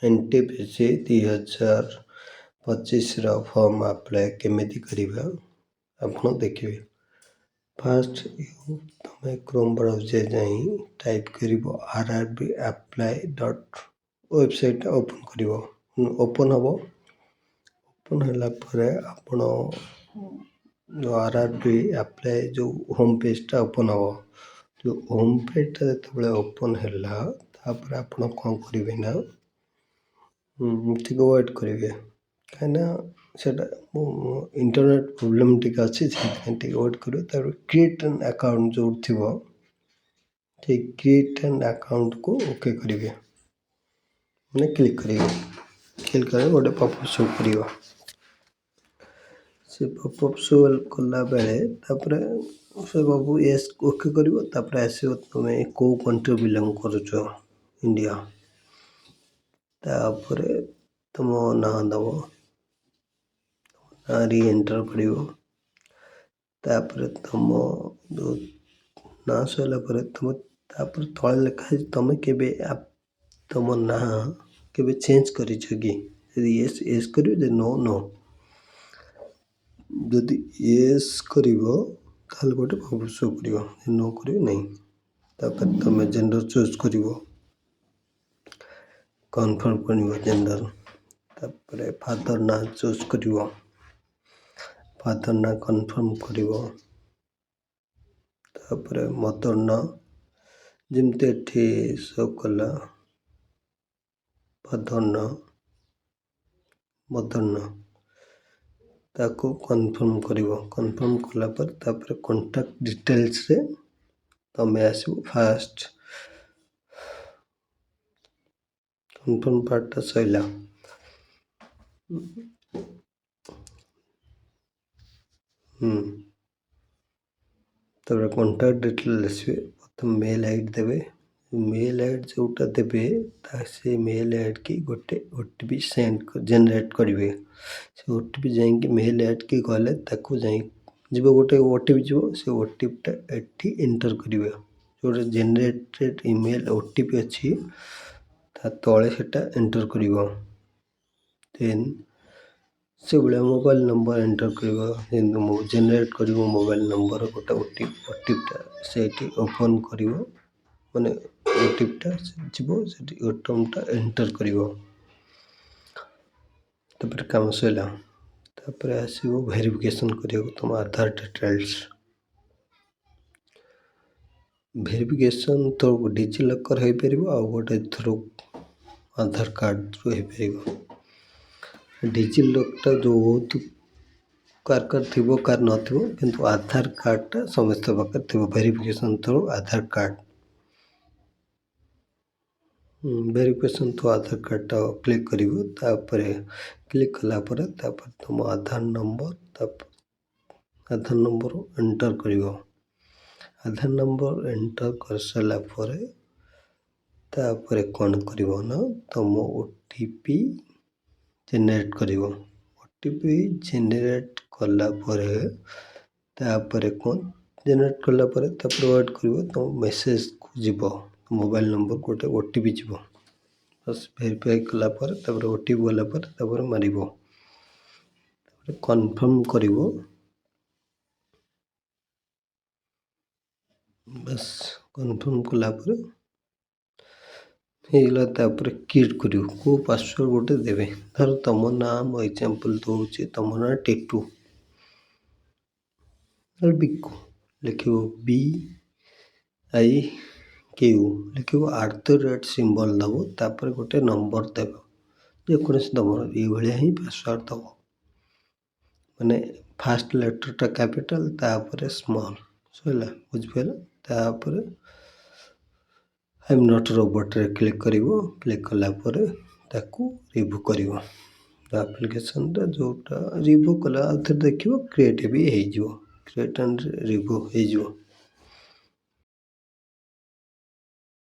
NTPC 2025 form apply କେମିତି କରିବା ଆପଣ ଦେଖିବେ। ଫାଷ୍ଟ ତମେ କ୍ରୋମ୍ ବ୍ରାଉଜର ଯାଇ ଟାଇପ୍ କରିବ RRB apply ୱେବସାଇଟ୍ଟା ଓପନ୍ କରିବ। ଓପନ୍ ହେବ। ଓପନ୍ ହେଲା ପରେ ଆପଣ RRB ଆପ୍ଲାଏ ଯେଉଁ ହୋମ୍ ପେଜ୍ଟା ଓପନ୍ ହେବ। ଯେଉଁ ହୋମ୍ ପେଜ୍ଟା ଯେତେବେଳେ ଓପନ୍ ହେଲା ତାପରେ ଆପଣ କ'ଣ କରିବେ ନା ଟିକେ ୱେଟ୍ କରିବେ, କାହିଁକିନା ସେଇଟା ଇଣ୍ଟରନେଟ୍ ପ୍ରୋବ୍ଲେମ୍ ଟିକେ ଅଛି, ସେଥିପାଇଁ ଟିକେ ୱେଟ୍ କରିବେ। ତାପରେ କ୍ରିଏଟ୍ ଆନ୍ ଆକାଉଣ୍ଟ ଯେଉଁଠି ଥିବ ସେଇ କ୍ରିଏଟ୍ ଆନ୍ ଆକାଉଣ୍ଟକୁ ଓକେ କରିବେ, ମାନେ କ୍ଲିକ୍ କରିବେ। କ୍ଲିକ୍ କଲେ ଗୋଟେ ପପ୍ ଶୋ କରିବ। ସେ ପପ୍ ଶୋ କଲା ବେଳେ ତାପରେ ସେ ବାବୁ ୟେସ୍ ଓକେ କରିବ। ତାପରେ ଆସିବ ତୁମେ କେଉଁ କଣ୍ଟ୍ରି ବିଲଙ୍ଗ କରୁଛ, ଇଣ୍ଡିଆ। ତାପରେ ତୁମ ନାଁ ଦେବ, ନାଁ ରି ଏଣ୍ଟର୍ କରିବ। ତାପରେ ତୁମ ଯେଉଁ ନାଁ ସରିଲା ପରେ ତାପରେ ତଳେ ଲେଖା ହେଇଛି ତୁମେ କେବେ ତୁମ ନାଁ କେବେ ଚେଞ୍ଜ କରିଛ କି? ଯଦି ୟେସ୍ ୟେସ୍ କରିବ, ଯଦି ନୋ ନୋ। ଯଦି ୟେସ୍ କରିବ ତାହେଲେ ଗୋଟେ ପପ୍ ଶୋ କରିବ, ଯଦି ନୋ କରିବ ନାହିଁ। ତାପରେ ତୁମେ ଜେଣ୍ଡର୍ ଚୁଜ୍ କରିବ, କନଫର୍ମ କରିବ ଜେଣ୍ଡର୍। ତାପରେ ଫାଦର୍ ନାଁ ଚୁଜ୍ କରିବ, ଫାଦର୍ ନାଁ କନଫର୍ମ କରିବ। ତାପରେ ମଦର୍ ନାଁ ଯେମିତି ଏଠି ଶୋ କଲା, ଫାଦର୍ ନାଁ, ମଦର୍ ନାଁ ତାକୁ କନଫର୍ମ କରିବ। କନଫର୍ମ କଲା ପରେ ତାପରେ କଣ୍ଟାକ୍ଟ ଡିଟେଲ୍ସରେ ତୁମେ ଆସିବ। ଫାଷ୍ଟ କନଫର୍ମ ପାର୍ଟଟା ସରିଲା। ତାପରେ କଣ୍ଟାକ୍ଟ ଡିଟେଲ୍ ଆସିବେ। ପ୍ରଥମେ ମେଲ୍ ଆଇ ଡ଼ି ଦେବେ। ମେଲ୍ ଆଇ ଡ଼ି ଯେଉଁଟା ଦେବେ ସେ ମେଲ୍ ଆଇ ଡ଼ି କି ଗୋଟେ OTP ଜେନେରେଟ୍ କରିବେ। ସେ OTP ଯାଇକି ମେଲ୍ ଆଇ ଡ଼ି କି ଗଲେ ତାକୁ ଯିବ ଗୋଟେ OTP ଯିବ, ସେ OTPଟା ଏଠି ଏଣ୍ଟର୍ କରିବେ। ଯେଉଁଟା ଜେନେରେଟେଡ୍ ଇମେଲ୍ OTP ଅଛି ତା ତଳେ ସେଟା ଏଣ୍ଟର୍ କରିବ। ଦେନ୍ ସେଭଳିଆ ମୋବାଇଲ୍ ନମ୍ବର ଏଣ୍ଟର୍ କରିବ। ଯେମିତି ଜେନେରେଟ୍ କରିବ ମୋବାଇଲ୍ ନମ୍ବର ଗୋଟେ OTPଟା ସେଇଠି ଓପନ୍ କରିବ, ମାନେ OTPଟା ଯିବ ସେଠି OTPଟା ଏଣ୍ଟର୍ କରିବ। ତାପରେ କାମ ସରିଲା। ତାପରେ ଆସିବ ଭେରିଫିକେସନ୍ କରିବାକୁ ତୁମ ଆଧାର ଡିଟେଲ୍ସ। ଭେରିଫିକେସନ୍ ତ ଡିଜିଲକର୍ ହେଇପାରିବ, ଆଉ ଗୋଟେ ଥ୍ରୁ ଆଧାର କାର୍ଡ଼ରୁ ହେଇପାରିବ। ଡିଜିଲକର୍ଟା ବହୁତ କାର ଥିବ, କାର ନଥିବ, କିନ୍ତୁ ଆଧାର କାର୍ଡ଼ଟା ସମସ୍ତ ପାଖରେ ଥିବ। ଭେରିଫିକେସନ୍ ଥ୍ରୁ ଆଧାର କାର୍ଡ଼। ଭେରିଫିକେସନ୍ ଥ୍ରୁ ଆଧାର କାର୍ଡ଼ଟା କ୍ଲିକ୍ କରିବ। ତାପରେ କ୍ଲିକ୍ କଲା ପରେ ତାପରେ ତୁମ ଆଧାର ନମ୍ବର ଏଣ୍ଟର୍ କରିବ। ଆଧାର ନମ୍ବର ଏଣ୍ଟର୍ କରିସାରିଲା ପରେ ତାପରେ କ'ଣ କରିବ ନା ତୁମ OTP ଜେନେରେଟ୍ କରିବ। OTP ଜେନେରେଟ୍ କଲା ପରେ ତାପରେ ଜେନେରେଟ୍ କଲା ପରେ ତାପରେ ୱେଟ୍ କରିବ। ତୁମ ମେସେଜ୍କୁ ଯିବ, ମୋବାଇଲ୍ ନମ୍ବର ଗୋଟେ OTP ଯିବ। ବାସ୍ ଭେରିଫାଏ କଲା ପରେ ତାପରେ OTP ଗଲା ପରେ ତାପରେ ମାରିବ। ତାପରେ କନଫର୍ମ କରିବ। ବାସ୍ କନଫର୍ମ କଲା ପରେ ହେଇଗଲା। ତାପରେ କ୍ରିଏଟ୍ କରିବ। କେଉଁ ପାସୱାର୍ଡ଼ ଗୋଟେ ଦେବେ। ଧର ତୁମ ନାଁ, ମୁଁ ଏକ୍ଜାମ୍ପଲ୍ ଦେଉଛି, ତୁମ ନାଁ ଟିଟୁ, ବିକୁ ଲେଖିବ, BIKU ଲେଖିବ, @ ଦେବ। ତାପରେ ଗୋଟେ ନମ୍ବର ଦେବ, ଯେକୌଣସି ନମ୍ବର। ଏଇଭଳିଆ ହିଁ ପାସୱାର୍ଡ଼ ଦେବ। ମାନେ ଫାଷ୍ଟ ଲେଟର୍ଟା କ୍ୟାପିଟାଲ୍, ତାପରେ ସ୍ମଲ୍, ସରିଲା। ବୁଝିପାରିଲ? ତାପରେ ଆଇ ଏମ୍ ନଟ୍ ରୋବଟ୍ରେ କ୍ଲିକ୍ କରିବ। କ୍ଲିକ୍ କଲା ପରେ ତାକୁ ରିଭ୍ୟୁ କରିବ। ଆପ୍ଲିକେସନ୍ଟା ଯେଉଁଟା ରିଭ୍ୟୁ କଲା ଆଉ ଥରେ ଦେଖିବ, କ୍ରିଏଟ୍ ବି ହେଇଯିବ। କ୍ରିଏଟ୍ ଆଣ୍ଡ ରିଭ୍ୟୁ ହେଇଯିବ।